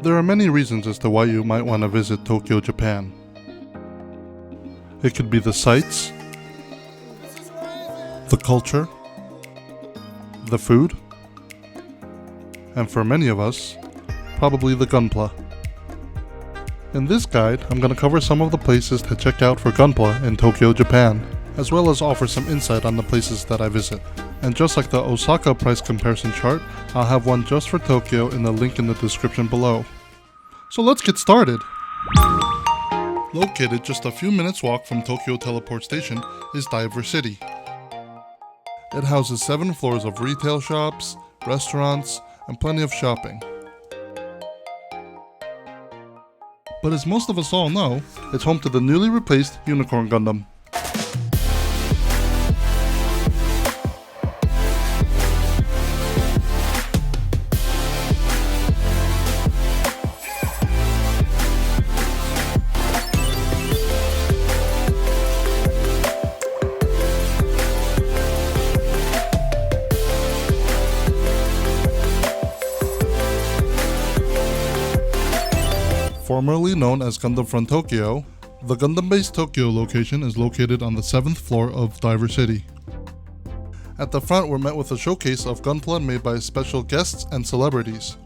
There are many reasons as to why you might want to visit Tokyo, Japan. It could be the sights, the culture, the food, and for many of us, probably the gunpla. In this guide, I'm going to cover some of the places to check out for gunpla in Tokyo, Japan, as well as offer some insight on the places that I visit. And just like the Osaka price comparison chart, I'll have one just for Tokyo in the link in the description below. So let's get started! Located just a few minutes walk from Tokyo Teleport Station is Diver City. It houses 7 floors of retail shops, restaurants, and plenty of shopping. But as most of us all know, it's home to the newly replaced Unicorn Gundam. Formerly known as Gundam Front Tokyo, the Gundam Base Tokyo location is located on the 7th floor of Diver City. At the front, we're met with a showcase of gunpla made by special guests and celebrities.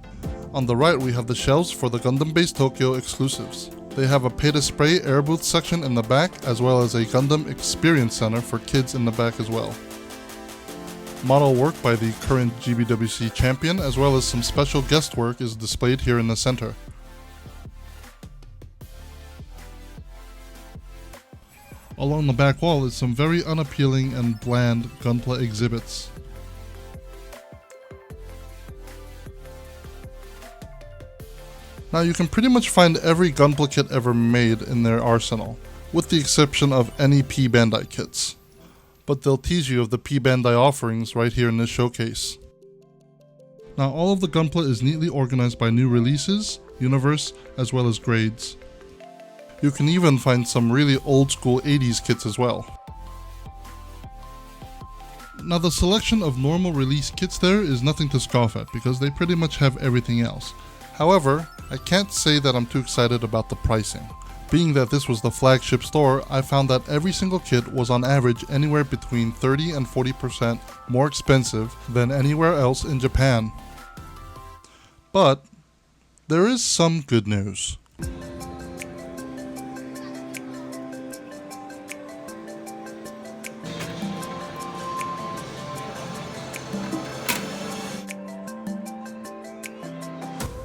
On the right, we have the shelves for the Gundam Base Tokyo exclusives. They have a pay-to-spray air booth section in the back, as well as a Gundam Experience Center for kids in the back as well. Model work by the current GBWC champion, as well as some special guest work, is displayed here in the center. Along the back wall is some very unappealing and bland gunpla exhibits. Now you can pretty much find every gunpla kit ever made in their arsenal, with the exception of any P Bandai kits. But they'll tease you of the P Bandai offerings right here in this showcase. Now all of the gunpla is neatly organized by new releases, universe, as well as grades. You can even find some really old school 80s kits as well. Now the selection of normal release kits there is nothing to scoff at because they pretty much have everything else. However, I can't say that I'm too excited about the pricing. Being that this was the flagship store, I found that every single kit was on average anywhere between 30 and 40% more expensive than anywhere else in Japan. But there is some good news.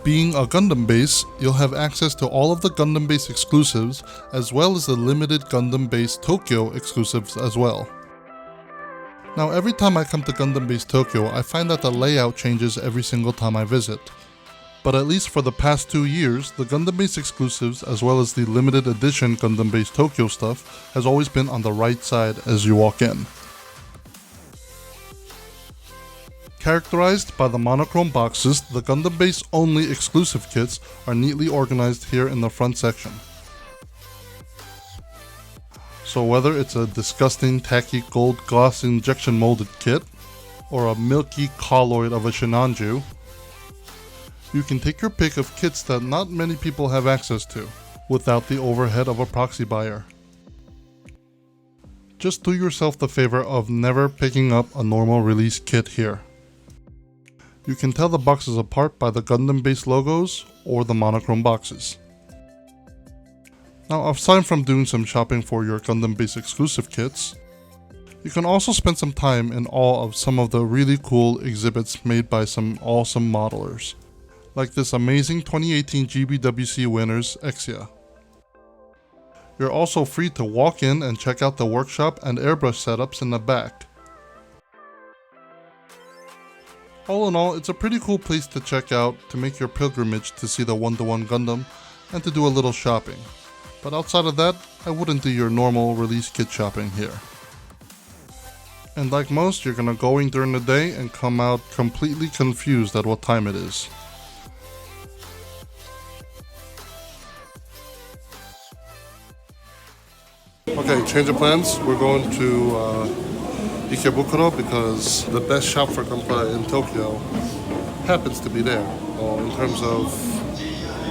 Being a Gundam Base, you'll have access to all of the Gundam Base exclusives, as well as the limited Gundam Base Tokyo exclusives as well. Now every time I come to Gundam Base Tokyo, I find that the layout changes every single time I visit. But at least for the past 2 years, the Gundam Base exclusives as well as the limited edition Gundam Base Tokyo stuff has always been on the right side as you walk in. Characterized by the monochrome boxes, the Gundam Base only exclusive kits are neatly organized here in the front section. So whether it's a disgusting tacky gold gloss injection molded kit, or a milky colloid of a Shinanju, you can take your pick of kits that not many people have access to, without the overhead of a proxy buyer. Just do yourself the favor of never picking up a normal release kit here. You can tell the boxes apart by the Gundam Base logos or the monochrome boxes. Now aside from doing some shopping for your Gundam Base exclusive kits, you can also spend some time in awe of some of the really cool exhibits made by some awesome modelers, like this amazing 2018 GBWC winners Exia. You're also free to walk in and check out the workshop and airbrush setups in the back. All in all, it's a pretty cool place to check out to make your pilgrimage to see the 1-to-1 Gundam and to do a little shopping. But outside of that, I wouldn't do your normal release kit shopping here. And like most, you're gonna go in during the day and come out completely confused at what time it is. Okay, change of plans. We're going to Ikebukuro because the best shop for gunpla in Tokyo happens to be there. In terms of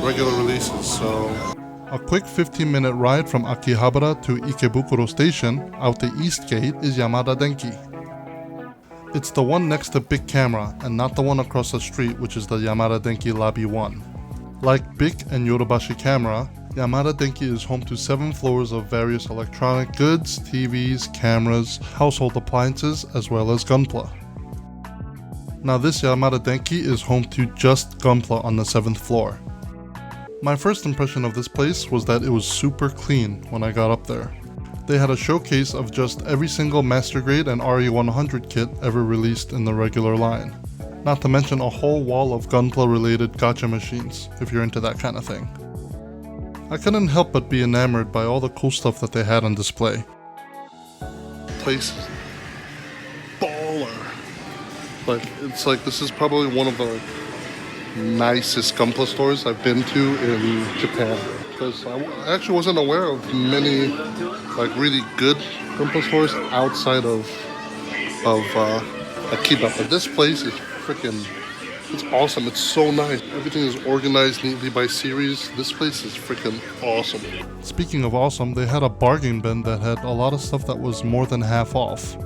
regular releases, so... A quick 15-minute ride from Akihabara to Ikebukuro Station, out the east gate, is Yamada Denki. It's the one next to Big Camera, and not the one across the street, which is the Yamada Denki Lobby 1. Like Big and Yodobashi Camera, Yamada Denki is home to 7 floors of various electronic goods, TVs, cameras, household appliances, as well as Gunpla. Now this Yamada Denki is home to just Gunpla on the 7th floor. My first impression of this place was that it was super clean when I got up there. They had a showcase of just every single Master Grade and RE100 kit ever released in the regular line. Not to mention a whole wall of Gunpla related gacha machines, if you're into that kind of thing. I couldn't help but be enamored by all the cool stuff that they had on display. Place is baller. It's like this is probably one of the nicest Gunpla stores I've been to in Japan. Because I actually wasn't aware of many really good Gunpla stores outside of Akiba. But this place is it's awesome. It's so nice. Everything is organized neatly by series. This place is freaking awesome. Speaking of awesome, they had a bargain bin that had a lot of stuff that was more than half off,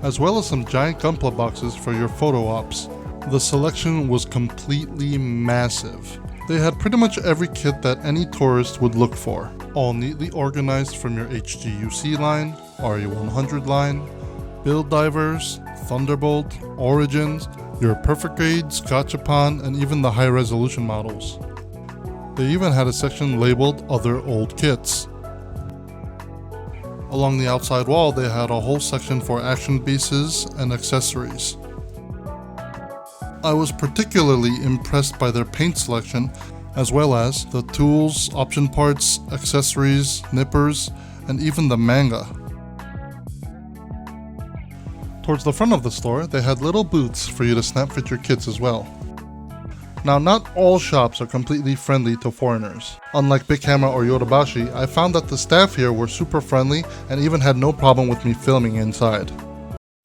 as well as some giant Gunpla boxes for your photo ops. The selection was completely massive. They had pretty much every kit that any tourist would look for, all neatly organized from your HGUC line, RE100 line, Build Divers, Thunderbolt, Origins, your Perfect Grades, Gachapon, and even the high resolution models. They even had a section labeled Other Old Kits. Along the outside wall, they had a whole section for action bases and accessories. I was particularly impressed by their paint selection, as well as the tools, option parts, accessories, nippers, and even the manga. Towards the front of the store, they had little booths for you to snap fit your kits as well. Now, not all shops are completely friendly to foreigners. Unlike Big Camera or Yodobashi, I found that the staff here were super friendly and even had no problem with me filming inside.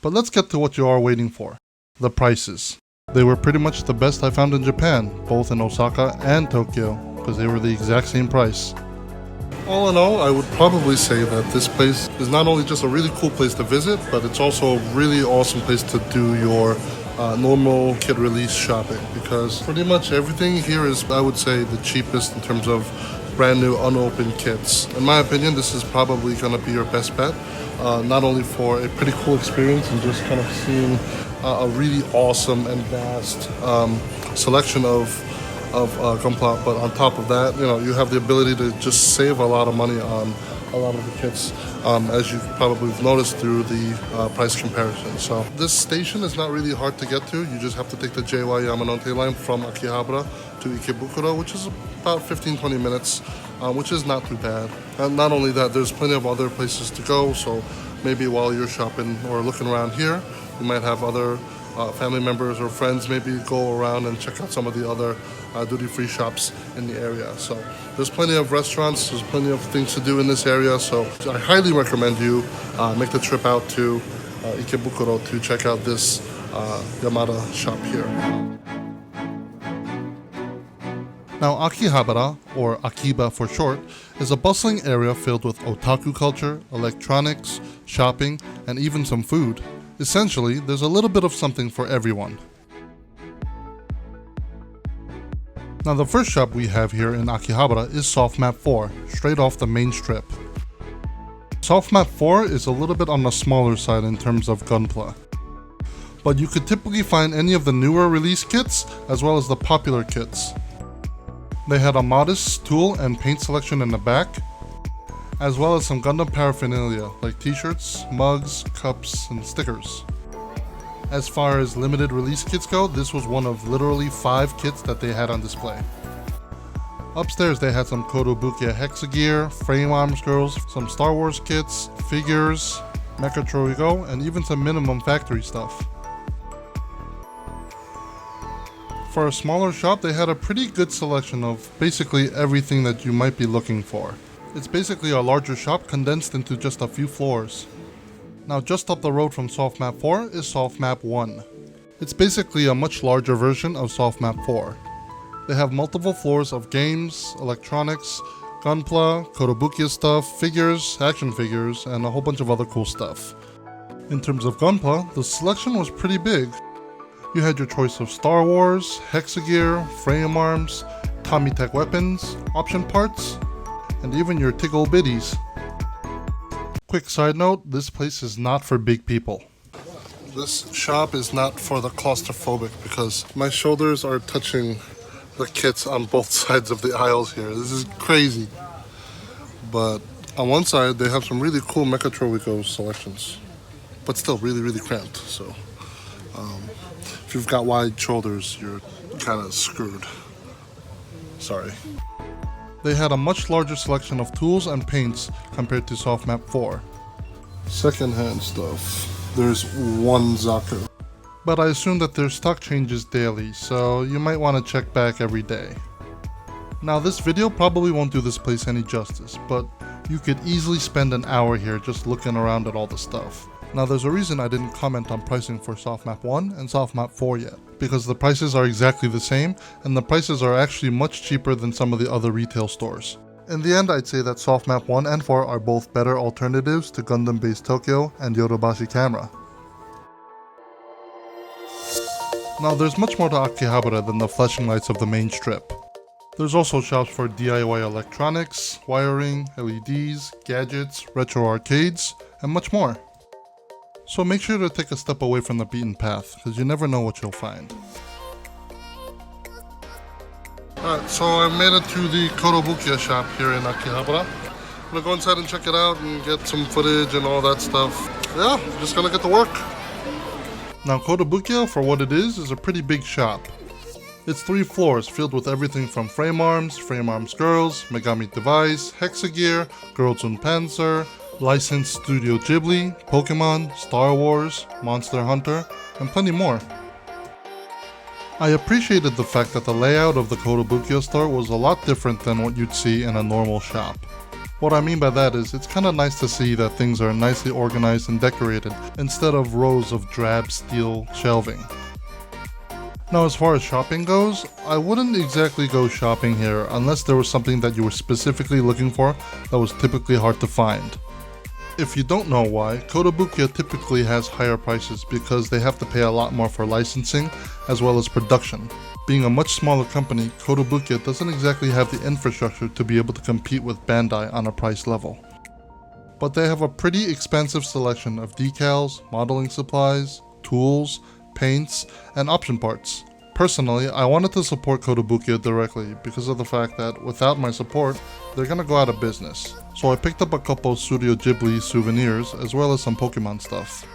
But let's get to what you are waiting for, the prices. They were pretty much the best I found in Japan, both in Osaka and Tokyo, because they were the exact same price. All in all, I would probably say that this place is not only just a really cool place to visit, but it's also a really awesome place to do your normal kit release shopping, because pretty much everything here is, I would say, the cheapest in terms of brand new unopened kits. In my opinion, this is probably going to be your best bet, not only for a pretty cool experience and just kind of seeing a really awesome and vast selection of Gunpla, but on top of that, you have the ability to just save a lot of money on a lot of the kits, as you probably have noticed through the price comparison. So this station is not really hard to get to. You just have to take the JY Yamanote line from Akihabara to Ikebukuro, which is about 15-20 minutes, which is not too bad. And not only that, there's plenty of other places to go, so maybe while you're shopping or looking around here, you might have other family members or friends maybe go around and check out some of the other duty-free shops in the area. So there's plenty of restaurants, there's plenty of things to do in this area, so I highly recommend you make the trip out to Ikebukuro to check out this Yamada shop here. Now, Akihabara, or Akiba for short, is a bustling area filled with otaku culture, electronics, shopping, and even some food. Essentially, there's a little bit of something for everyone. Now, the first shop we have here in Akihabara is Sofmap 4, straight off the main strip. Sofmap 4 is a little bit on the smaller side in terms of Gunpla, but you could typically find any of the newer release kits as well as the popular kits. They had a modest tool and paint selection in the back, as well as some Gundam paraphernalia like t-shirts, mugs, cups, and stickers. As far as limited release kits go, this was one of literally 5 kits that they had on display. Upstairs they had some Kotobukiya Hexagear, Frame Arms Girls, some Star Wars kits, figures, Mecha Troigo, and even some minimum factory stuff. For a smaller shop, they had a pretty good selection of basically everything that you might be looking for. It's basically a larger shop condensed into just a few floors. Now, just up the road from Sofmap 4 is Sofmap 1. It's basically a much larger version of Sofmap 4. They have multiple floors of games, electronics, Gunpla, Kotobukiya stuff, figures, action figures, and a whole bunch of other cool stuff. In terms of Gunpla, the selection was pretty big. You had your choice of Star Wars, Hexagear, frame arms, Tommy Tech weapons, option parts, and even your tickle bitties. Quick side note, this place is not for big people. This shop is not for the claustrophobic because my shoulders are touching the kits on both sides of the aisles here. This is crazy. But on one side, they have some really cool Mechatroico selections, but still really cramped. So if you've got wide shoulders, you're kind of screwed. Sorry. They had a much larger selection of tools and paints compared to Sofmap 4. Secondhand stuff. There's one Zaku. But I assume that their stock changes daily, so you might want to check back every day. Now this video probably won't do this place any justice, but you could easily spend an hour here just looking around at all the stuff. Now there's a reason I didn't comment on pricing for Sofmap 1 and Sofmap 4 yet, because the prices are exactly the same, and the prices are actually much cheaper than some of the other retail stores. In the end, I'd say that Sofmap 1 and 4 are both better alternatives to Gundam Base Tokyo and Yodobashi camera. Now there's much more to Akihabara than the flashing lights of the main strip. There's also shops for DIY electronics, wiring, LEDs, gadgets, retro arcades, and much more. So make sure to take a step away from the beaten path, because you never know what you'll find. Alright, so I made it to the Kotobukiya shop here in Akihabara. I'm gonna go inside and check it out and get some footage and all that stuff. Yeah, just gonna get to work. Now Kotobukiya, for what it is a pretty big shop. It's 3 floors filled with everything from frame arms girls, Megami Device, Hexagear, Girls und Panzer, licensed Studio Ghibli, Pokemon, Star Wars, Monster Hunter, and plenty more. I appreciated the fact that the layout of the Kotobukiya store was a lot different than what you'd see in a normal shop. What I mean by that is, it's kinda nice to see that things are nicely organized and decorated instead of rows of drab steel shelving. Now as far as shopping goes, I wouldn't exactly go shopping here unless there was something that you were specifically looking for that was typically hard to find. If you don't know why, Kotobukiya typically has higher prices because they have to pay a lot more for licensing as well as production. Being a much smaller company, Kotobukiya doesn't exactly have the infrastructure to be able to compete with Bandai on a price level. But they have a pretty expansive selection of decals, modeling supplies, tools, paints, and option parts. Personally, I wanted to support Kotobukiya directly because of the fact that without my support, they're gonna go out of business. So I picked up a couple Studio Ghibli souvenirs as well as some Pokemon stuff.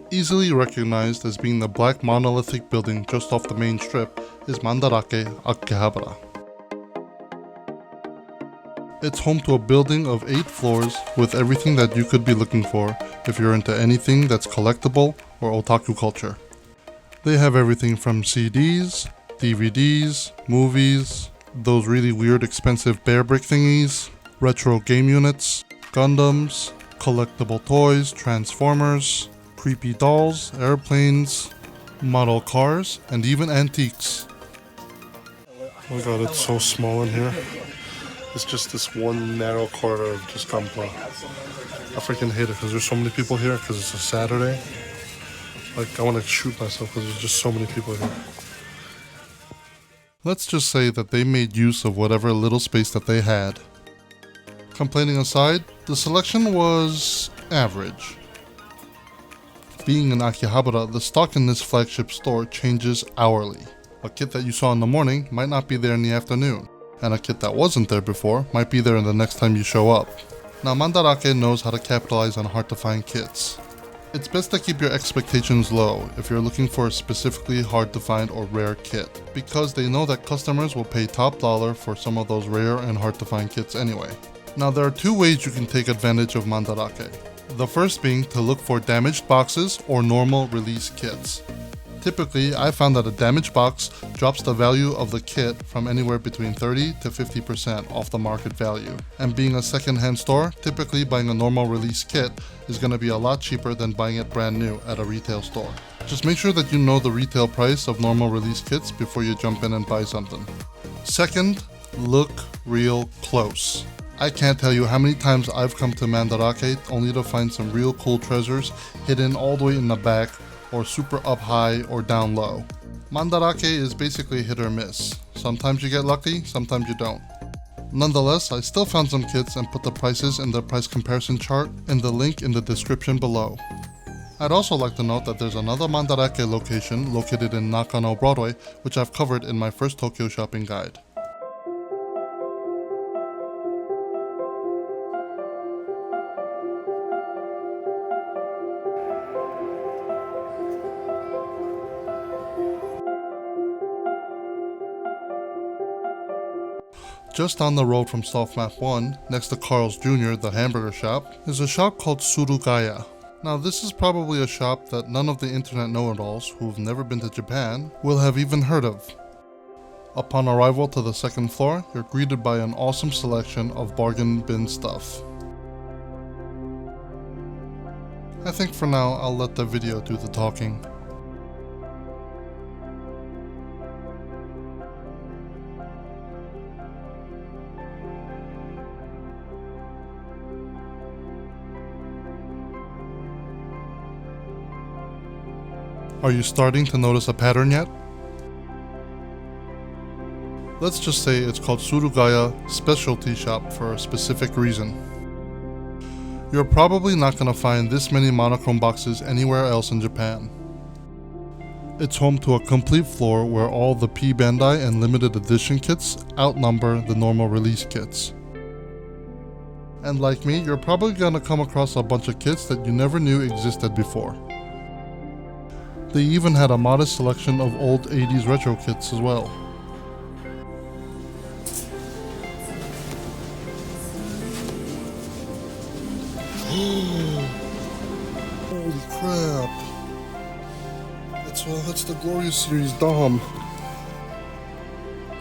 Easily recognized as being the black monolithic building just off the main strip is Mandarake Akihabara. It's home to a building of 8 floors with everything that you could be looking for if you're into anything that's collectible or otaku culture. They have everything from CDs, DVDs, movies, those really weird expensive bear brick thingies, retro game units, Gundams, collectible toys, Transformers, creepy dolls, airplanes, model cars, and even antiques. Oh my god, it's so small in here. It's just this one narrow corridor of just Gunpla. I freaking hate it because there's so many people here because it's a Saturday. Like, I want to shoot myself because there's just so many people here. Let's just say that they made use of whatever little space that they had. Complaining aside, the selection was average. Being in Akihabara, the stock in this flagship store changes hourly. A kit that you saw in the morning might not be there in the afternoon, and a kit that wasn't there before might be there the next time you show up. Now Mandarake knows how to capitalize on hard to find kits. It's best to keep your expectations low if you're looking for a specifically hard to find or rare kit, because they know that customers will pay top dollar for some of those rare and hard to find kits anyway. Now there are 2 ways you can take advantage of Mandarake. The first being to look for damaged boxes or normal release kits. Typically, I found that a damaged box drops the value of the kit from anywhere between 30 to 50% off the market value. And being a second-hand store, typically buying a normal release kit is going to be a lot cheaper than buying it brand new at a retail store. Just make sure that you know the retail price of normal release kits before you jump in and buy something. Second, look real close. I can't tell you how many times I've come to Mandarake only to find some real cool treasures hidden all the way in the back or super up high or down low. Mandarake is basically hit or miss. Sometimes you get lucky, sometimes you don't. Nonetheless, I still found some kits and put the prices in the price comparison chart in the link in the description below. I'd also like to note that there's another Mandarake location located in Nakano Broadway, which I've covered in my first Tokyo shopping guide. Just on the road from Sofmap 1, next to Carl's Jr., the hamburger shop, is a shop called Surugaya. Now this is probably a shop that none of the internet know-it-alls who've never been to Japan will have even heard of. Upon arrival to the second floor, you're greeted by an awesome selection of bargain bin stuff. I think for now I'll let the video do the talking. Are you starting to notice a pattern yet? Let's just say it's called Surugaya Specialty Shop for a specific reason. You're probably not going to find this many monochrome boxes anywhere else in Japan. It's home to a complete floor where all the P Bandai and limited edition kits outnumber the normal release kits. And like me, you're probably going to come across a bunch of kits that you never knew existed before. They even had a modest selection of old 80s retro kits as well. Holy crap. That's the Glorious Series Dom.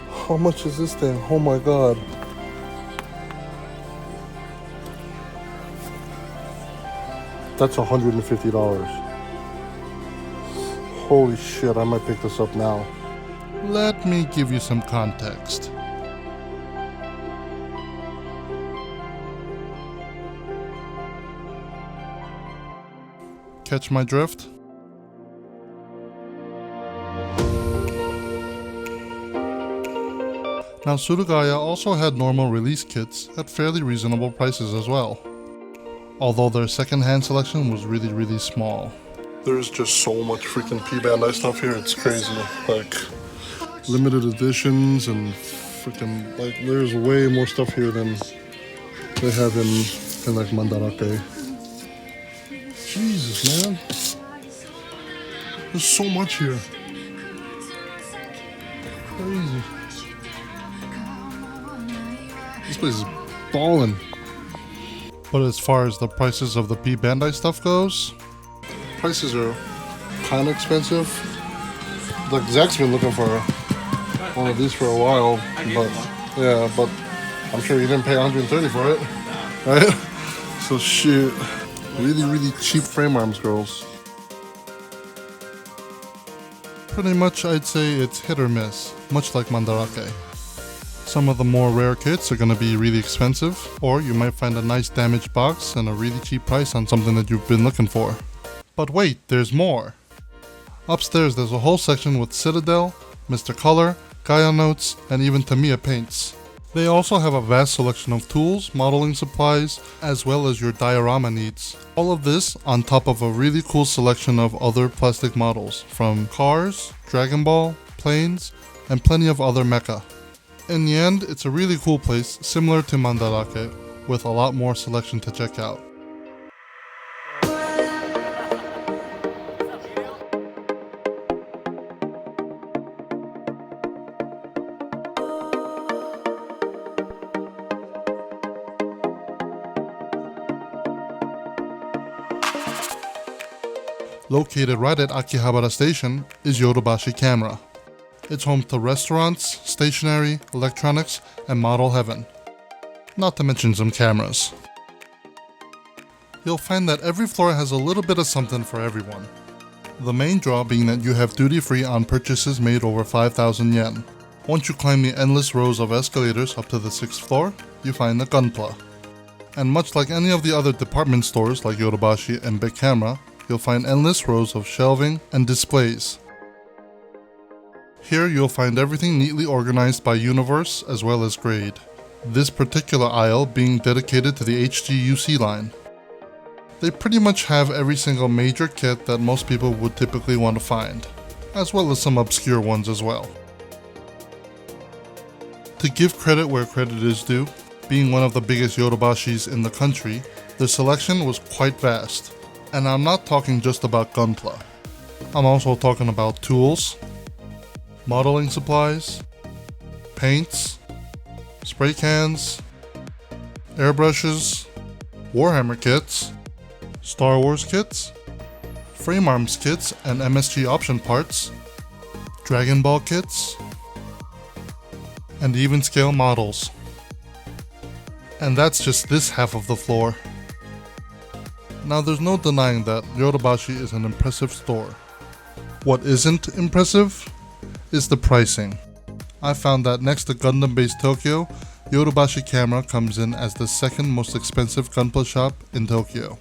How much is this thing? Oh my god. That's $150. Holy shit, I might pick this up now. Let me give you some context. Catch my drift? Now Surugaya also had normal release kits at fairly reasonable prices as well, although their second-hand selection was really small. There's just so much freaking P Bandai stuff here, it's crazy. Like, limited editions and freaking, like, there's way more stuff here than they have in like Mandarake. Jesus, man. There's so much here. Crazy. This place is ballin'. But as far as the prices of the P Bandai stuff goes, prices are kind of expensive. Like Zach's been looking for one of these for a while, but I'm sure he didn't pay $130 for it, right? So shit, really cheap frame arms, girls. Pretty much I'd say it's hit or miss, much like Mandarake. Some of the more rare kits are going to be really expensive, or you might find a nice damaged box and a really cheap price on something that you've been looking for. But wait, there's more. Upstairs there's a whole section with Citadel, Mr. Color, Gaia Notes, and even Tamiya paints. They also have a vast selection of tools, modeling supplies, as well as your diorama needs. All of this on top of a really cool selection of other plastic models, from cars, Dragon Ball, planes, and plenty of other mecha. In the end, it's a really cool place, similar to Mandarake, with a lot more selection to check out. Located right at Akihabara Station is Yodobashi Camera. It's home to restaurants, stationery, electronics, and model heaven. Not to mention some cameras. You'll find that every floor has a little bit of something for everyone. The main draw being that you have duty-free on purchases made over 5,000 yen. Once you climb the endless rows of escalators up to the 6th floor, you find the gunpla. And much like any of the other department stores like Yodobashi and Big Camera, you'll find endless rows of shelving and displays. Here you'll find everything neatly organized by universe as well as grade. This particular aisle being dedicated to the HGUC line. They pretty much have every single major kit that most people would typically want to find, as well as some obscure ones as well. To give credit where credit is due, being one of the biggest Yodobashis in the country, the selection was quite vast. And I'm not talking just about gunpla. I'm also talking about tools, modeling supplies, paints, spray cans, airbrushes, Warhammer kits, Star Wars kits, frame arms kits and MSG option parts, Dragon Ball kits, and even scale models. And that's just this half of the floor. Now there's no denying that Yodobashi is an impressive store. What isn't impressive is the pricing. I found that next to Gundam Base Tokyo, Yodobashi Camera comes in as the second most expensive gunpla shop in Tokyo.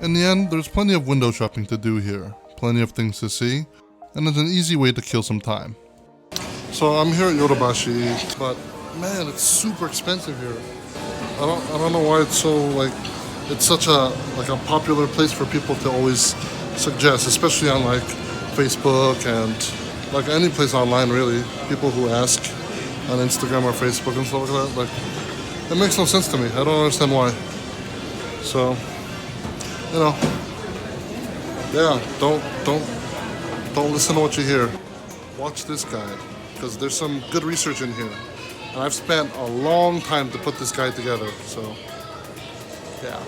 In the end, there's plenty of window shopping to do here, plenty of things to see, and it's an easy way to kill some time. So I'm here at Yodobashi, but man, it's super expensive here. I don't know why it's so it's such a popular place for people to always suggest, especially on Facebook and any place online really. People who ask on Instagram or Facebook and stuff like that, it makes no sense to me. I don't understand why. So, yeah, don't listen to what you hear. Watch this guide, because there's some good research in here. And I've spent a long time to put this guide together, so yeah.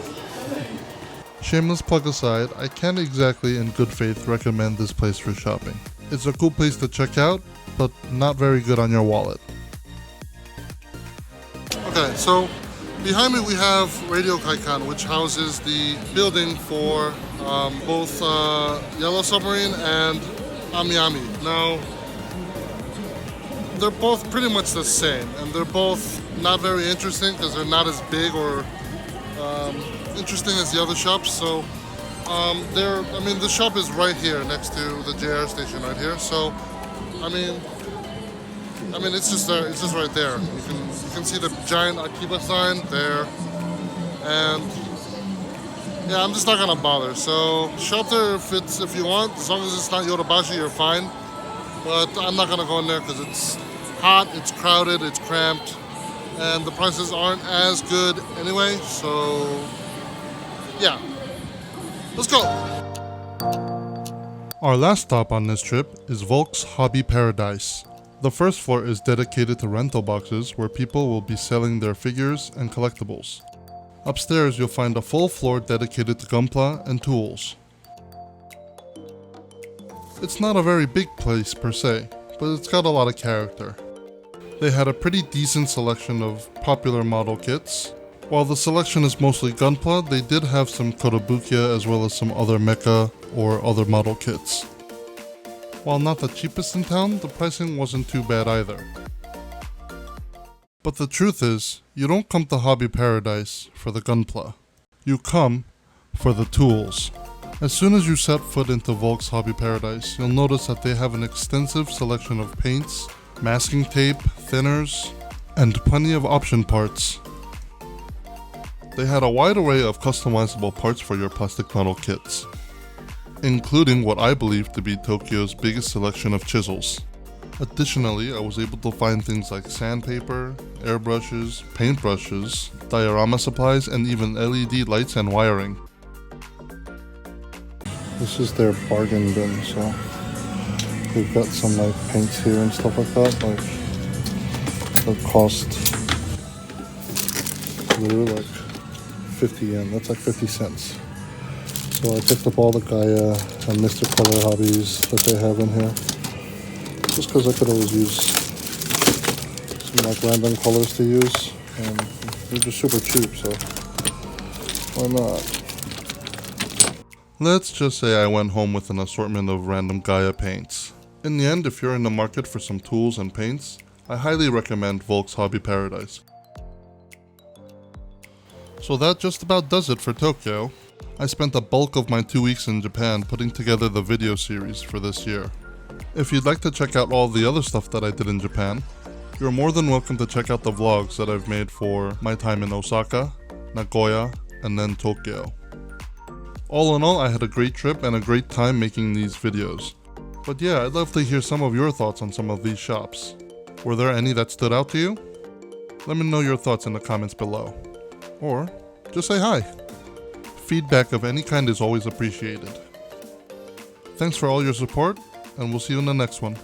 Shameless plug aside, I can't exactly in good faith recommend this place for shopping. It's a cool place to check out, but not very good on your wallet. Okay, so behind me we have Radio Kaikan, which houses the building for both Yellow Submarine and Ami. Now, they're both pretty much the same, and they're both not very interesting because they're not as big or interesting as the other shops. So the shop is right here next to the JR station right here. So it's just there. It's just right there. You can see the giant Akiba sign there, and yeah, I'm just not gonna bother. So shop there if you want, as long as it's not Yodobashi, you're fine. But I'm not gonna go in there because it's hot, it's crowded, it's cramped, and the prices aren't as good anyway. So yeah, let's go. Our last stop on this trip is Volks Hobby Paradise. The first floor is dedicated to rental boxes where people will be selling their figures and collectibles. Upstairs you'll find a full floor dedicated to gunpla and tools. It's not a very big place per se, but it's got a lot of character. They had a pretty decent selection of popular model kits. While the selection is mostly gunpla, they did have some Kotobukiya as well as some other mecha or other model kits. While not the cheapest in town, the pricing wasn't too bad either. But the truth is, you don't come to Hobby Paradise for the gunpla. You come for the tools. As soon as you set foot into Volks Hobby Paradise, you'll notice that they have an extensive selection of paints, masking tape, thinners, and plenty of option parts. They had a wide array of customizable parts for your plastic model kits, including what I believe to be Tokyo's biggest selection of chisels. Additionally, I was able to find things like sandpaper, airbrushes, paintbrushes, diorama supplies, and even LED lights and wiring. This is their bargain bin, so they've got some paints here and stuff like that. That cost literally 50 yen. That's 50 cents. So I picked up all the Gaia and Mr. Color hobbies that they have in here, just because I could always use some random colors to use, and they're just super cheap. So Why not? Let's just say I went home with an assortment of random Gaia paints. In the end, if you're in the market for some tools and paints, I highly recommend Volks Hobby Paradise. So that just about does it for Tokyo. I spent the bulk of my 2 weeks in Japan putting together the video series for this year. If you'd like to check out all the other stuff that I did in Japan, you're more than welcome to check out the vlogs that I've made for my time in Osaka, Nagoya, and then Tokyo. All in all, I had a great trip and a great time making these videos. But yeah, I'd love to hear some of your thoughts on some of these shops. Were there any that stood out to you? Let me know your thoughts in the comments below. Or just say hi. Feedback of any kind is always appreciated. Thanks for all your support, and we'll see you in the next one.